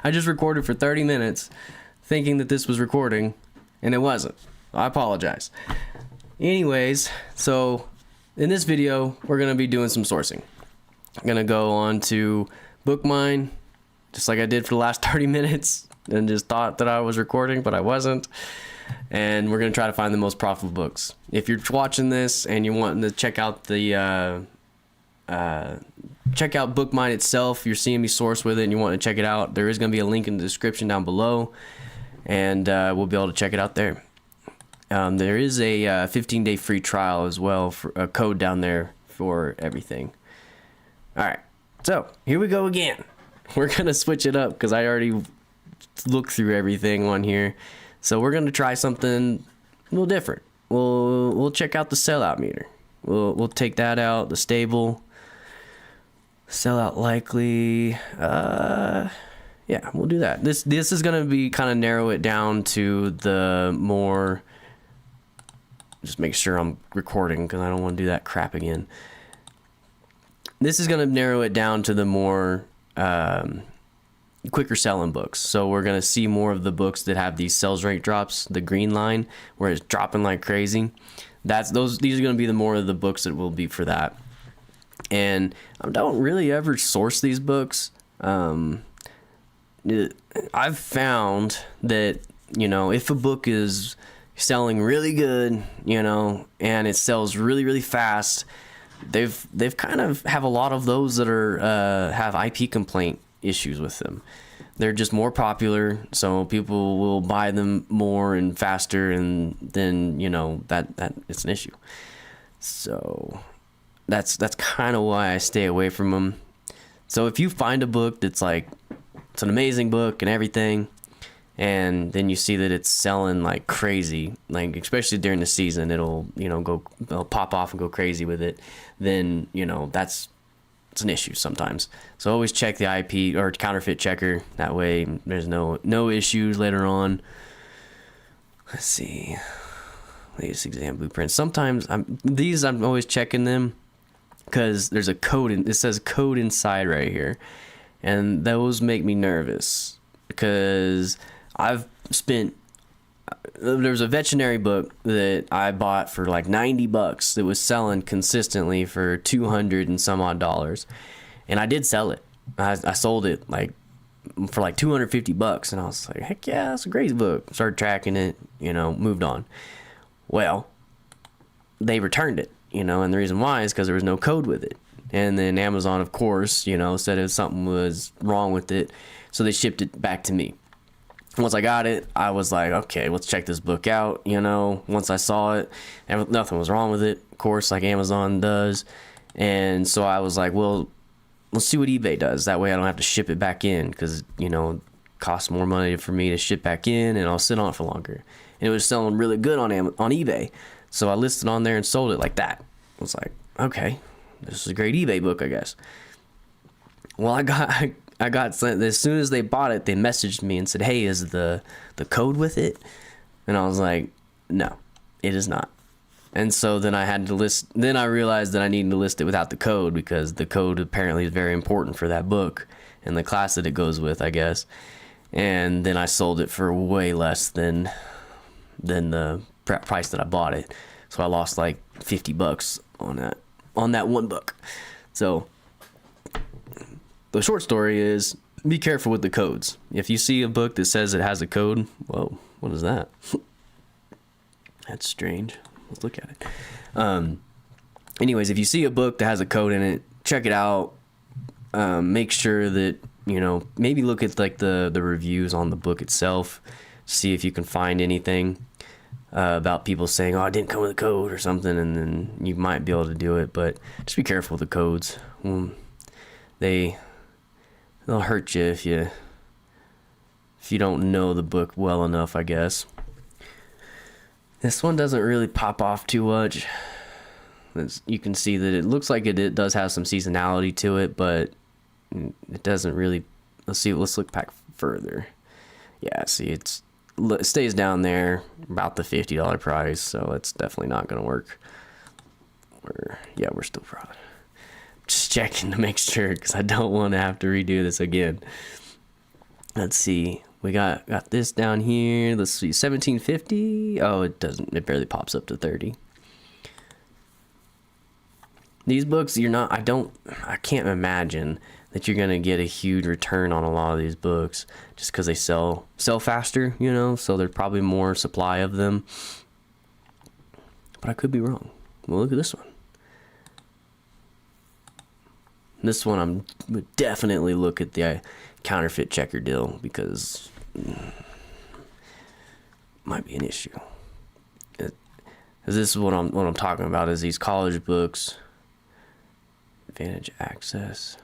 I just recorded for 30 minutes thinking that this was recording, and it wasn't. I apologize. Anyways, so in this video, we're going to be doing some sourcing. I'm going to go on to Bookmine, just like I did for the last 30 minutes, and just thought that I was recording, but I wasn't. And we're going to try to find the most profitable books. If you're watching this and you're wanting to check out the check out Bookmine itself, you're seeing me source with it and you want to check it out, there is going to be a link in the description down below, and we'll be able to check it out there. There is a 15-day free trial as well, for a code down there for everything. All right, so here we go again. We're going to switch it up because I already looked through everything on here. So we're going to try something a little different. We'll check out the sellout meter. We'll take that out, the stable. Sellout likely. Yeah, we'll do that. This is going to be kind of narrow it down to the more, just make sure I'm recording because I don't want to do that crap again. This is going to narrow it down to the more quicker selling books. So we're going to see more of the books that have these sales rate drops, the green line, where it's dropping like crazy. These are going to be the more of the books that will be for that. And I don't really ever source these books. I've found that, if a book is selling really good, and it sells really, really fast, they've kind of have a lot of those that are have IP complaint issues with them. They're just more popular, so people will buy them more and faster, and then that it's an issue. So that's kind of why I stay away from them. So if you find a book that's like, it's an amazing book and everything, and then you see that it's selling like crazy, like especially during the season, it'll pop off and go crazy with it, then it's an issue sometimes. So always check the IP or counterfeit checker. That way there's no issues later on. Let's see, latest exam blueprints. Sometimes I'm always checking them because there's a code it says code inside right here, and those make me nervous because I've spent, there's a veterinary book that I bought for like $90 that was selling consistently for $200 and some odd dollars, and I did sell it. I sold it for like $250, and I was like, heck yeah, that's a great book. Started tracking it, moved on. Well, they returned it, and the reason why is because there was no code with it. And then Amazon, of course, said if something was wrong with it, so they shipped it back to me. Once I got it, I was like, okay, let's check this book out. Once I saw it, nothing was wrong with it, of course, like Amazon does. And so I was like, well, let's see what eBay does. That way I don't have to ship it back in because, it costs more money for me to ship back in, and I'll sit on it for longer. And it was selling really good on eBay. So I listed on there and sold it like that. I was like, okay, this is a great eBay book, I guess. Well, I got sent, as soon as they bought it, they messaged me and said, hey, is the code with it? And I was like, no, it is not. And so then I realized that I needed to list it without the code, because the code apparently is very important for that book and the class that it goes with, I guess. And then I sold it for way less than the price that I bought it. So I lost like $50 on that one book. So the short story is, be careful with the codes. If you see a book that says it has a code, whoa, what is that? That's strange. Let's look at it. Anyways, if you see a book that has a code in it, check it out. Make sure that, maybe look at like the reviews on the book itself. See if you can find anything about people saying, oh, it didn't come with a code or something, and then you might be able to do it. But just be careful with the codes. They'll hurt you if you don't know the book well enough, I guess. This one doesn't really pop off too much. You can see that it looks like it does have some seasonality to it, but it doesn't really. Let's look back further. Yeah, see, it stays down there about the $50 price, so it's definitely not going to work. We're still fraud. Just checking to make sure, because I don't want to have to redo this again. Let's see. We got this down here. Let's see, 1750. Oh, it doesn't. It barely pops up to 30. These books, I can't imagine that you're gonna get a huge return on a lot of these books just because they sell faster, So there's probably more supply of them. But I could be wrong. Well, look at this one. This one, I'm would definitely look at the counterfeit checker deal because might be an issue. This is what I'm talking about is these college books. Advantage access.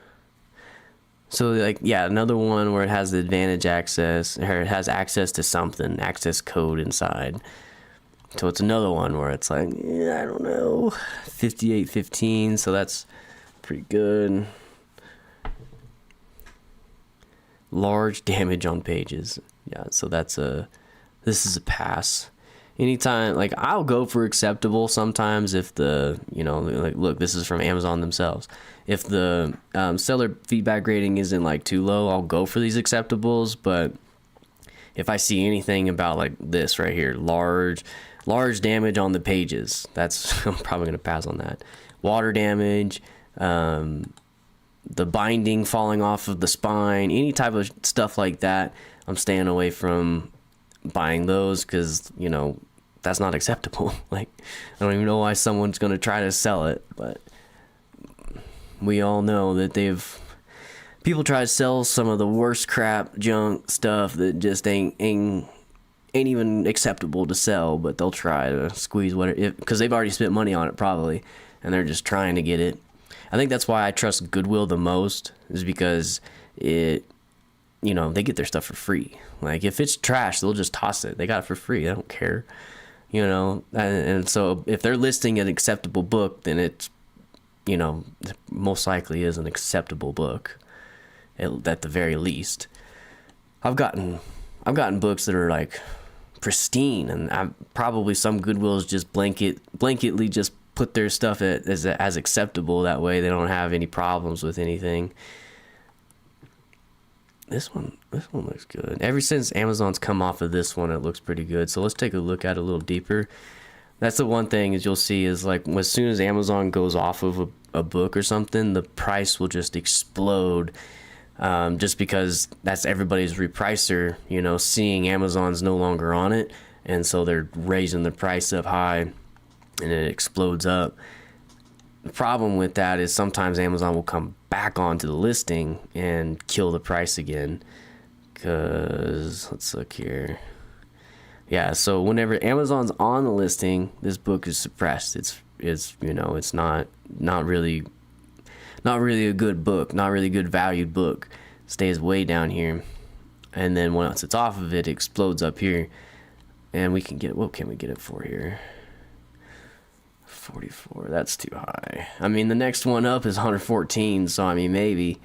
So another one where it has the advantage access, or it has access to something, access code inside. So it's another one where it's I don't know, 5815. So that's pretty good. Large damage on pages. Yeah, so this is a pass. Anytime, I'll go for acceptable sometimes if look, this is from Amazon themselves. If the seller feedback rating isn't too low, I'll go for these acceptables. But if I see anything about this right here, large damage on the pages, I'm probably going to pass on that. Water damage, the binding falling off of the spine, any type of stuff like that, I'm staying away from buying those because that's not acceptable. I don't even know why someone's going to try to sell it, but we all know that people try to sell some of the worst crap junk stuff that just ain't even acceptable to sell, but they'll try to squeeze whatever, because they've already spent money on it probably, and they're just trying to get it. I think that's why I trust Goodwill the most, is because they get their stuff for free. If it's trash, they'll just toss it. They got it for free. They don't care, and so if they're listing an acceptable book, then it's, most likely is an acceptable book at the very least. I've gotten books that are pristine, and probably some Goodwills just blanketly just put their stuff as acceptable. That way they don't have any problems with anything. This one looks good. Ever since Amazon's come off of this one, it looks pretty good. So let's take a look at it a little deeper. That's the one thing is you'll see is as soon as Amazon goes off of a book or something, the price will just explode. Just because that's everybody's repricer, seeing Amazon's no longer on it, and so they're raising the price up high, and it explodes up. The problem with that is sometimes Amazon will come back onto the listing and kill the price again. Because let's look here. Yeah, so whenever Amazon's on the listing, this book is suppressed. It's not really a good book, not really good valued book. It stays way down here, and then once it's off of it, it explodes up here, and we can get, what can we get it for here? 44. That's too high. I mean, the next one up is 114, so I mean, maybe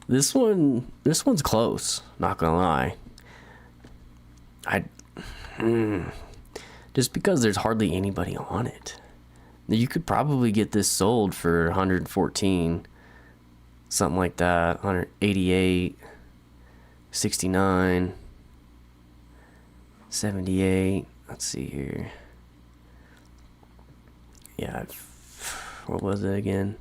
this one's close, not gonna lie. Just because there's hardly anybody on it. You could probably get this sold for 114, something like that. 188, 69, 78. Let's see here. Yeah, what was it again?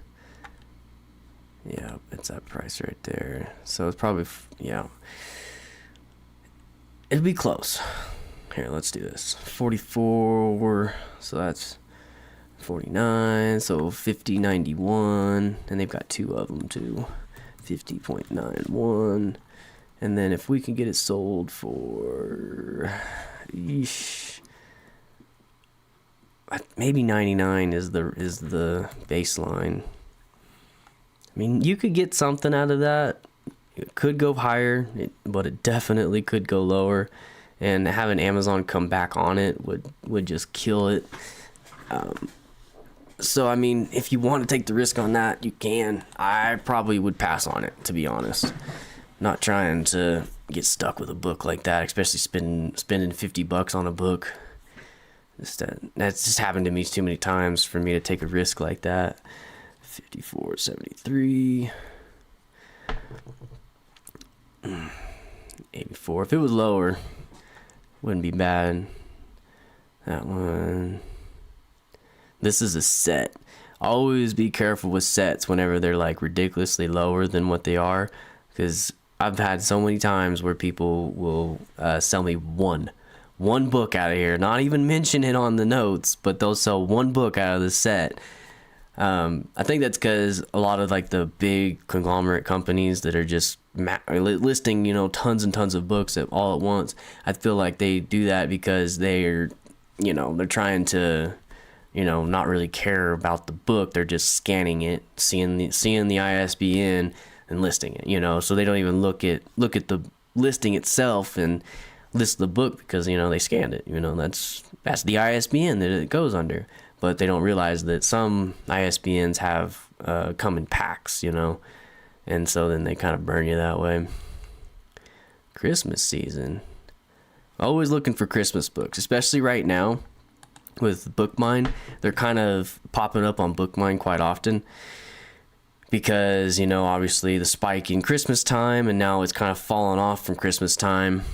Yeah, it's that price right there. So it's probably, yeah, it'd be close. Here, let's do this. 44, so that's 49, so 50.91, and they've got two of them too. 50.91, and then if we can get it sold for, maybe 99 is the baseline. I mean, you could get something out of that. It could go higher, but it definitely could go lower. And having Amazon come back on it would just kill it. So, I mean, if you want to take the risk on that, you can. I probably would pass on it, to be honest. Not trying to get stuck with a book like that, especially spending $50 on a book. That's just happened to me too many times for me to take a risk like that. 54.73. 34. If it was lower, wouldn't be bad. That one. This is a set. Always be careful with sets whenever they're like ridiculously lower than what they are, because I've had so many times where people will sell me one book out of here, not even mention it on the notes, but they'll sell one book out of the set. I think that's because a lot of like the big conglomerate companies that are just listing, tons and tons of books all at once. I feel like they do that because they're trying to, not really care about the book. They're just scanning it, seeing the ISBN and listing it, so they don't even look at the listing itself and list the book because, they scanned it, that's the ISBN that it goes under. But they don't realize that some ISBNs have come in packs, and so then they kind of burn you that way. Christmas season. Always looking for Christmas books, especially right now with Bookmine. They're kind of popping up on Bookmine quite often because, obviously the spike in Christmas time, and now it's kind of fallen off from Christmas time.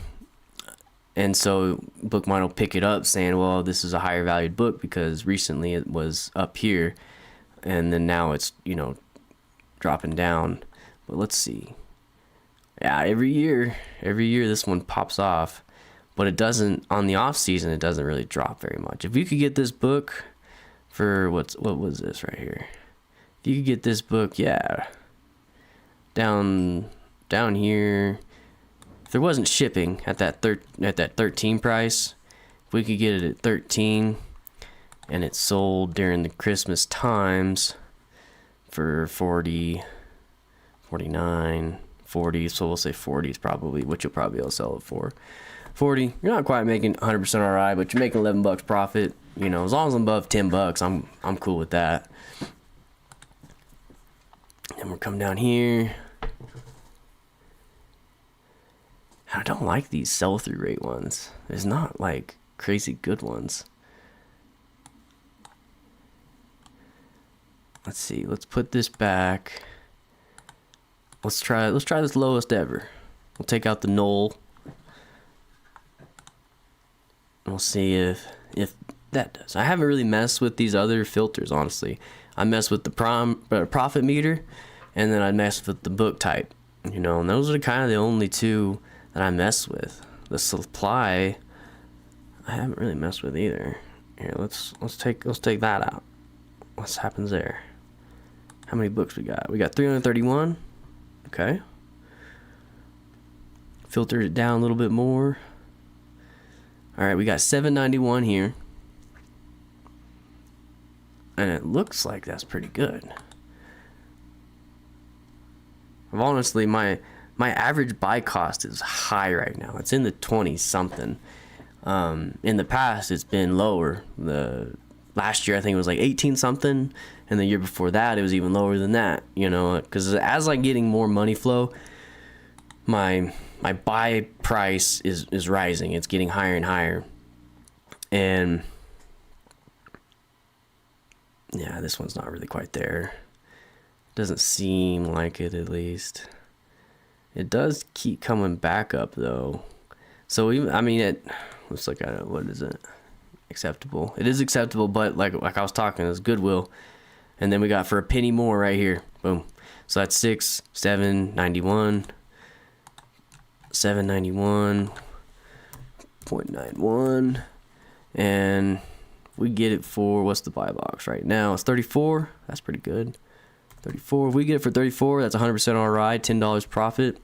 And so Bookmine will pick it up saying, well, this is a higher valued book because recently it was up here and then now it's, dropping down. But let's see. Yeah, every year this one pops off, but it doesn't, on the off season, it doesn't really drop very much. If you could get this book for what was this right here? If you could get this book, yeah, down here, if there wasn't shipping at that 13 price, if we could get it at 13 and it sold during the Christmas times for 40, 49, 40, so we'll say 40 is probably what you'll probably be able to sell it for. 40, you're not quite making 100% ROI, but you're making $11 profit. As long as I'm above $10, I'm cool with that. And we'll come down here. I don't like these sell-through rate ones. There's not like crazy good ones. Let's see. Let's put this back. Let's try this lowest ever. We'll take out the null. We'll see if that does. I haven't really messed with these other filters, honestly. I mess with the profit meter, and then I mess with the book type. And those are kind of the only two that I mess with. The supply, I haven't really messed with either. Here, let's take that out. What happens there? How many books we got? We got 331. Okay. Filter it down a little bit more. All right, we got 791 here. And it looks like that's pretty good. Honestly, my average buy cost is high right now. It's in the 20 something. In the past, it's been lower. The last year, I think it was like 18 something, and the year before that, it was even lower than that. Because as I'm getting more money flow, my buy price is rising. It's getting higher and higher, and yeah, this one's not really quite there. Doesn't seem like it, at least. It does keep coming back up though. So let's look at it. What is it? Acceptable. It is acceptable, but like I was talking, it's Goodwill. And then we got for a penny more right here. Boom. So that's 791, 0.91, and we get it for, what's the buy box right now? It's 34. That's pretty good. 34. If we get it for 34, that's 100% ROI, $10 profit.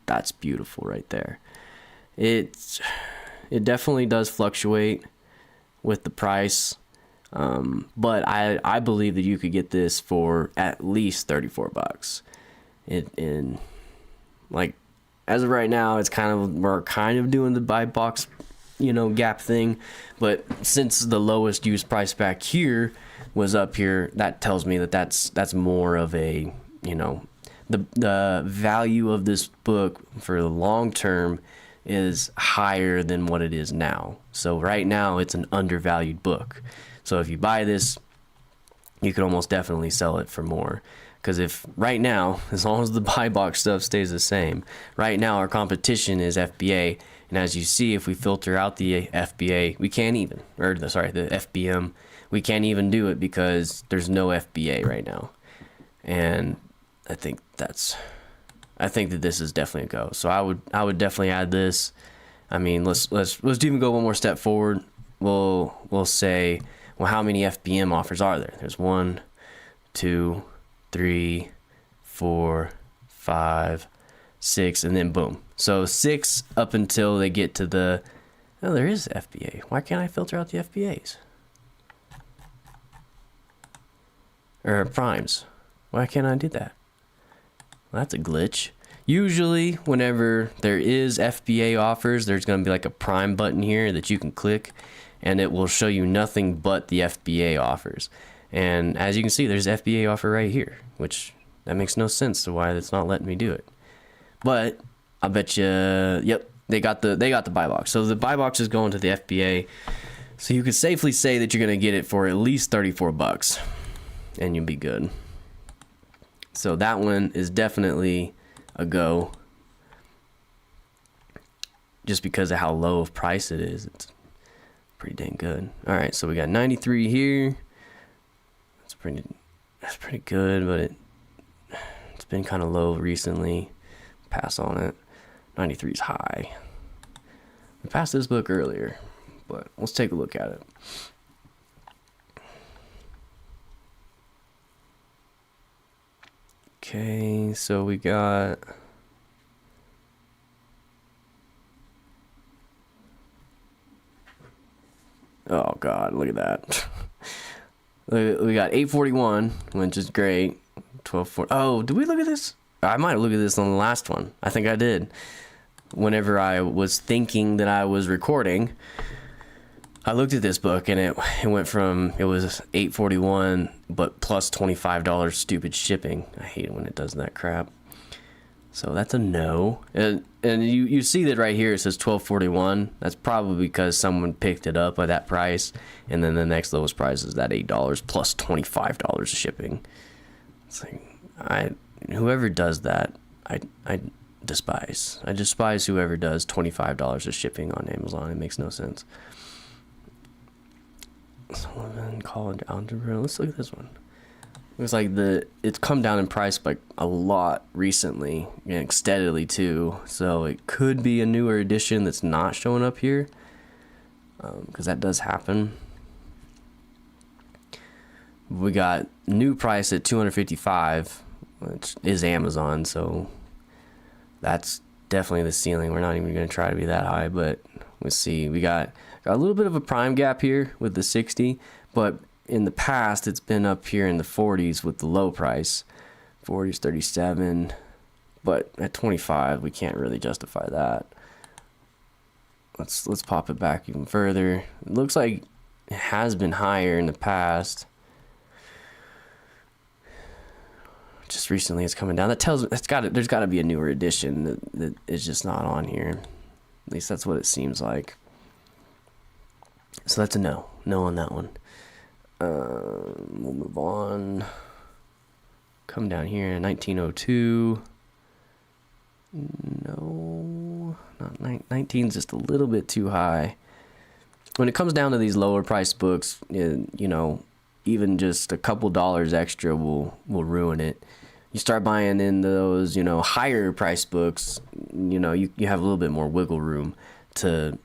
That's beautiful right there. It definitely does fluctuate with the price, but I believe that you could get this for at least $34. In like, as of right now, we're kind of doing the buy box, gap thing, but since the lowest used price back here was up here, that tells me that that's more of a, the value of this book for the long term is higher than what it is now. So right now it's an undervalued book. So if you buy this, you could almost definitely sell it for more, Because if right now, as long as the buy box stuff stays the same, right now our competition is FBA. And as you see, if we filter out the FBA, we can't even, or the FBM, we can't even do it because there's no FBA right now. And I think that this is definitely a go. So I would definitely add this. I mean, let's even go one more step forward. We'll say, well, how many FBM offers are there? There's 1, 2, 3, 4, 5, 6, and then boom. So 6 up until they get to the, oh, there is FBA. Why can't I filter out the FBAs? Or primes. Why can't I do that? Well, that's a glitch. Usually whenever there is FBA offers, there's going to be like a prime button here that you can click, and it will show you nothing but the FBA offers. And as you can see, there's FBA offer right here, which that makes no sense to why it's not letting me do it. But I bet you, yep, they got the buy box. So the buy box is going to the FBA. So you could safely say that you're going to get it for at least 34 bucks and you'll be good. So that one is definitely a go, just because of how low of price it is. It's pretty dang good. All right, so we got 93 here. That's pretty good, but it's been kind of low recently. Pass on it. 93 is high. We passed this book earlier, but let's take a look at it. Okay, so we got oh god, look at that. We got 841, which is great. 1240. Oh, did we look at this? I might have looked at this on the last one. I think I did. Whenever I was thinking that I was recording, I looked at this book and it went from, it was $8.41 but plus $25 stupid shipping. I hate it when it does that crap. So that's a no. And you see that right here it says $12.41. That's probably because someone picked it up at that price, and then the next lowest price is that $8 plus $25 shipping. It's like whoever does that, I despise. I despise whoever does $25 of shipping on Amazon. It makes no sense. Sullivan College Algebra. Let's look at this one. Looks like it's come down in price by a lot recently, and steadily too. So it could be a newer edition that's not showing up here, because that does happen. We got new price at $255, which is Amazon, so that's definitely the ceiling. We're not even going to try to be that high, but we'll see. We got a little bit of a prime gap here with the 60, but in the past it's been up here in the 40s with the low price. 40s, 37, but at 25 we can't really justify that. Let's pop it back even further. It looks like it has been higher in the past. Just recently it's coming down. That tells me there's got to be a newer edition that is just not on here. At least that's what it seems like. So that's a no on that one. We'll move on. Come down here, 1902. No, not 19's just a little bit too high. When it comes down to these lower priced books, you know, even just a couple dollars extra will ruin it. You start buying in those, you know, higher priced books, you know, you have a little bit more wiggle room to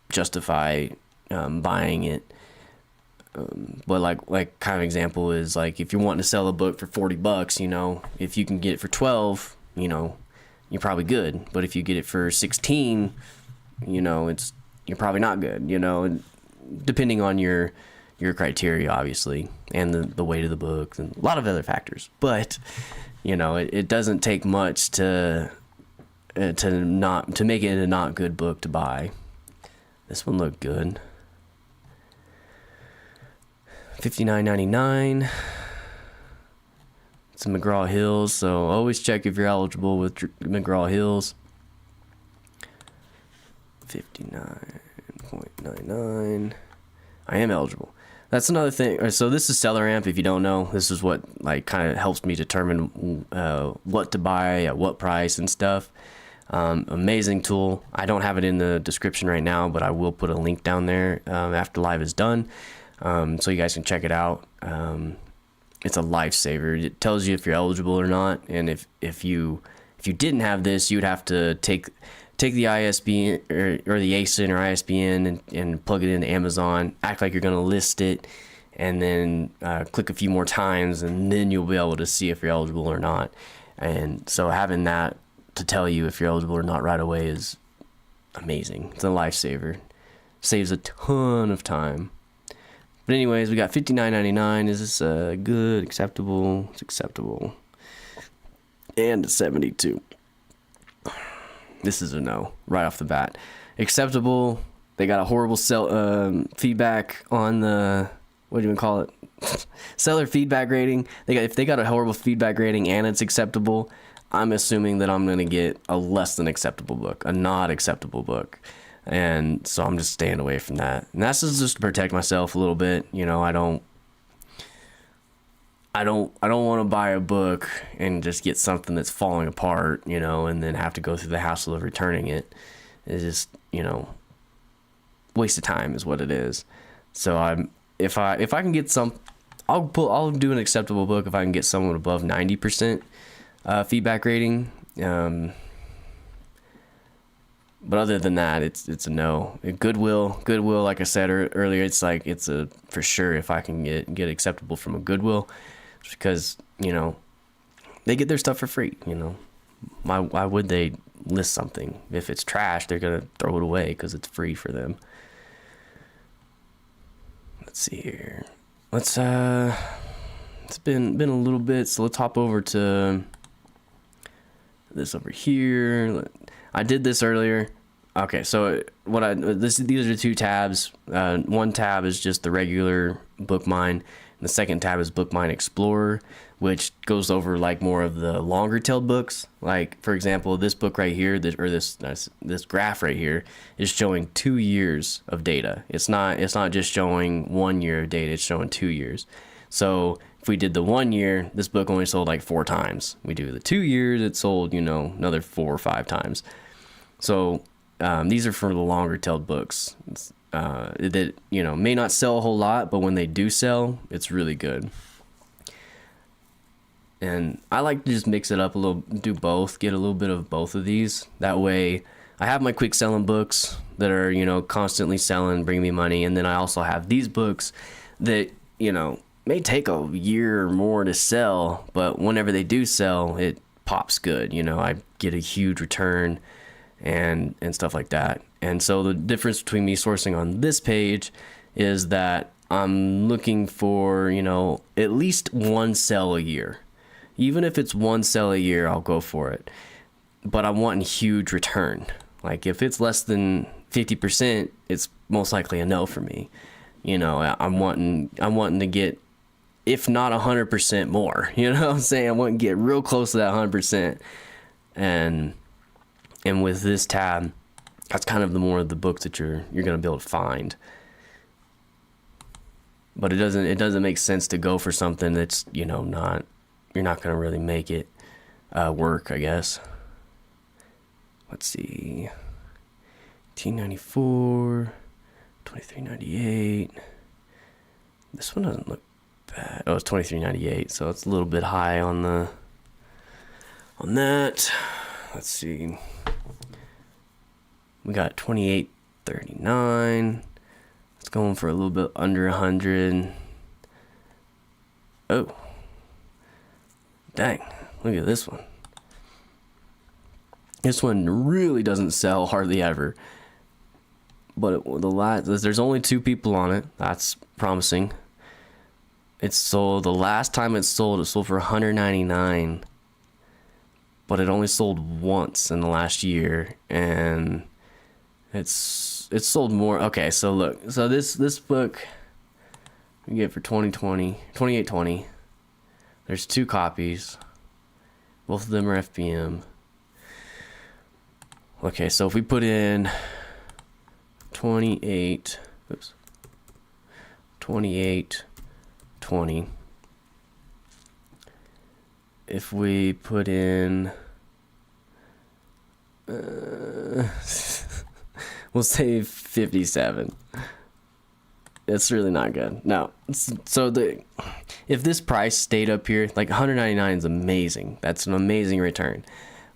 justify buying it. But like kind of example is like if you're wanting to sell a book for $40, you know, if you can get it for 12, you know, you're probably good. But if you get it for 16, you know, you're probably not good, you know, depending on your criteria, obviously, and the weight of the book and a lot of other factors. But, you know, it doesn't take much to make it a not good book to buy. This one looked good. $59.99. It's McGraw Hills, so always check if you're eligible with McGraw Hills. $59.99. I am eligible. That's another thing. So this is Seller Amp. If you don't know, this is what like kind of helps me determine what to buy at what price and stuff. Amazing tool. I don't have it in the description right now, but I will put a link down there after live is done, so you guys can check it out. It's a lifesaver. It tells you if you're eligible or not, and if you didn't have this, you'd have to take the ISBN or the ASIN or ISBN and plug it into Amazon, act like you're going to list it, and then click a few more times, and then you'll be able to see if you're eligible or not. And so having that to tell you if you're eligible or not right away is amazing. It's a lifesaver. Saves a ton of time. But anyways, we got $59.99. Is this good, acceptable? It's acceptable. And 72. This is a no right off the bat. Acceptable. They got a horrible feedback on the, what do you even call it? Seller feedback rating. If they got a horrible feedback rating and it's acceptable, I'm assuming that I'm going to get a less than acceptable book, a not acceptable book. And so I'm just staying away from that. And that's just to protect myself a little bit. You know, I don't want to buy a book and just get something that's falling apart, you know, and then have to go through the hassle of returning it. It's just, you know, waste of time is what it is. So if I can get I'll do an acceptable book if I can get someone above 90% feedback rating. But other than that, it's a no. Goodwill, like I said earlier, it's like it's a for sure if I can get acceptable from a Goodwill, because you know they get their stuff for free. You know, why would they list something if it's trash? They're gonna throw it away because it's free for them. Let's see here. It's been a little bit, so let's hop over to this over here. I did this earlier. Okay, so these are the two tabs. One tab is just the regular Bookmine, and the second tab is Bookmine Explorer, which goes over like more of the longer tailed books. Like for example, this book right here, this graph right here is showing 2 years of data. It's not just showing 1 year of data. It's showing 2 years. So if we did the 1 year, this book only sold like 4 times. We do the 2 years, it sold, you know, another 4 or 5 times. So these are for the longer tailed books that, you know, may not sell a whole lot, but when they do sell, it's really good. And I like to just mix it up a little, do both, get a little bit of both of these. That way I have my quick selling books that are, you know, constantly selling, bring me money. And then I also have these books that, you know, may take a year or more to sell, but whenever they do sell, it pops good. You know, I get a huge return and stuff like that. And so the difference between me sourcing on this page is that I'm looking for, you know, at least one sell a year. Even if it's one sell a year, I'll go for it. But I want a huge return. Like if it's less than 50%, it's most likely a no for me. You know, I'm wanting to get, if not 100% more, you know what I'm saying? I want to get real close to that 100%. And with this tab, that's kind of the more of the books that you're going to be able to find. But it doesn't make sense to go for something that's, you know, you're not going to really make it work, I guess. Let's see. 1894, 2398. This one doesn't look bad. Oh, it's 2398, so it's a little bit high on that. Let's see. We got 2839. It's going for a little bit under 100. Oh. Dang. Look at this one. This one really doesn't sell hardly ever. But there's only 2 people on it. That's promising. It's sold, the last time it sold for $199. But it only sold once in the last year, and it's sold more. Okay, so look, so this book we get for 2820. There's 2 copies. Both of them are FBM. Okay, so if we put in 28 28.20. If we put in we'll say 57. It's really not good. No. So if this price stayed up here, like 199 is amazing. That's an amazing return.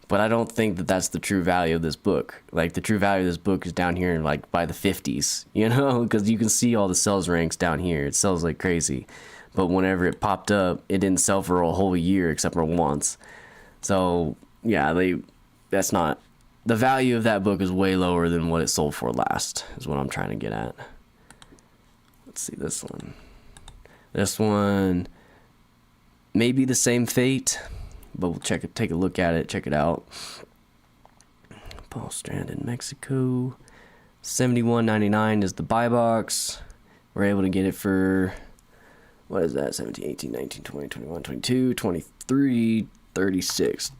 But I don't think that that's the true value of this book. Like, the true value of this book is down here, like by the 50s, you know, because you can see all the sales ranks down here. It sells like crazy. But whenever it popped up, it didn't sell for a whole year except for once. So yeah, that's not, the value of that book is way lower than what it sold for last, is what I'm trying to get at. Let's see this one. This one may be the same fate, but we'll take a look at it, check it out. Paul Strand in Mexico. $71.99 is the buy box. We're able to get it for, what is that? 17, 18, 19, 20, 21, 22, 23, 36.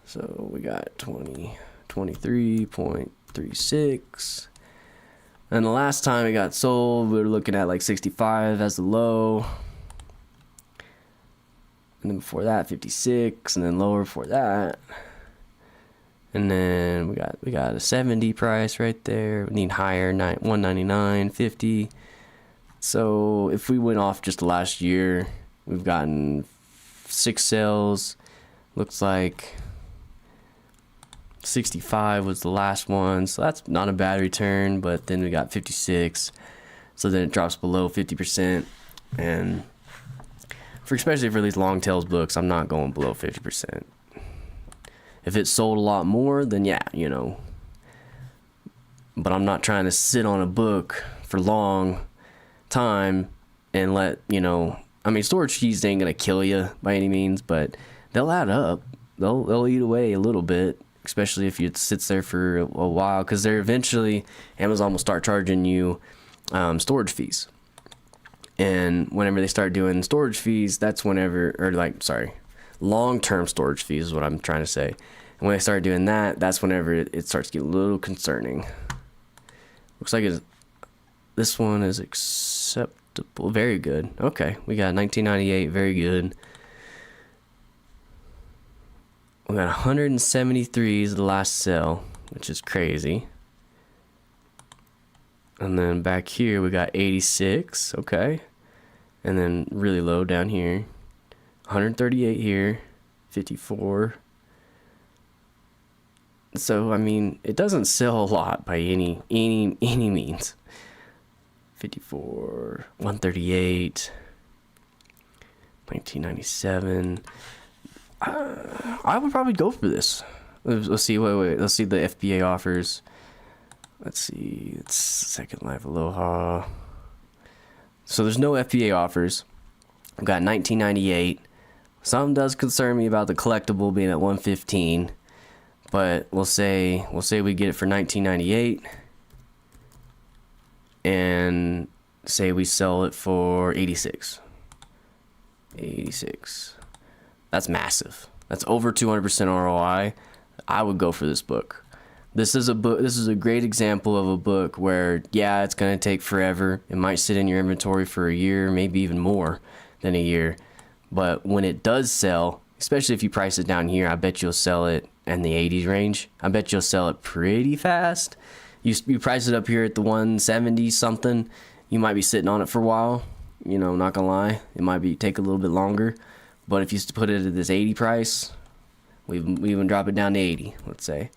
So we got 23.36. And the last time it got sold, we were looking at like 65 as the low. And then before that, 56, and then lower before that. And then we got a 70 price right there. We need higher, 199, 50. So if we went off just the last year, we've gotten 6 sales. Looks like 65 was the last one, so that's not a bad return. But then we got 56, so then it drops below 50%. And especially for these long tails books, I'm not going below 50%. If it sold a lot more, then yeah, you know. But I'm not trying to sit on a book for long time and let, you know, I mean, storage fees ain't gonna kill you by any means, but they'll add up. They'll eat away a little bit, especially if it sits there for a while, because they're eventually, Amazon will start charging you storage fees. And whenever they start doing storage fees, that's whenever, or like, sorry, long-term storage fees is what I'm trying to say. And when they start doing that, that's whenever it starts to get a little concerning. Looks like this one is acceptable. Very good. Okay, we got 1998. Very good. We got 173 is the last sell, which is crazy. And then back here we got 86. Okay. And then really low down here. 138 here. 54. So I mean, it doesn't sell a lot by any means. 54, 138, 1997. I would probably go for this. Let's see. Wait. Let's see the FBA offers. Let's see. It's Second Life Aloha. So there's no FBA offers. We've got 1998. Something does concern me about the collectible being at 115, but we'll say we get it for 1998, and say we sell it for 86. 86. That's massive. That's over 200% ROI. I would go for this book. This is a book. This is a great example of a book where, yeah, it's going to take forever. It might sit in your inventory for a year, maybe even more than a year. But when it does sell, especially if you price it down here, I bet you'll sell it in the 80s range. I bet you'll sell it pretty fast. You price it up here at the 170 something, you might be sitting on it for a while. You know, not gonna lie, it might take a little bit longer. But if you put it at this 80 price, we even drop it down to 80, let's say.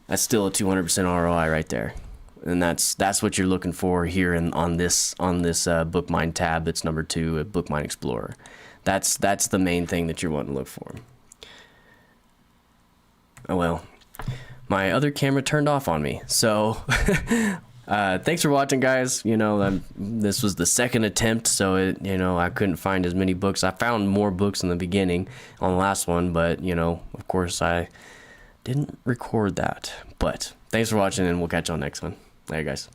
That's still a 200% ROI right there, and that's what you're looking for here on this Bookmine tab. That's number 2 at Bookmine Explorer. That's the main thing that you're wanting to look for. Oh well, my other camera turned off on me, so thanks for watching, guys. You know, this was the second attempt, so I couldn't find as many books. I found more books in the beginning on the last one, but of course I didn't record that. But thanks for watching, and we'll catch you on the next one. Later, guys.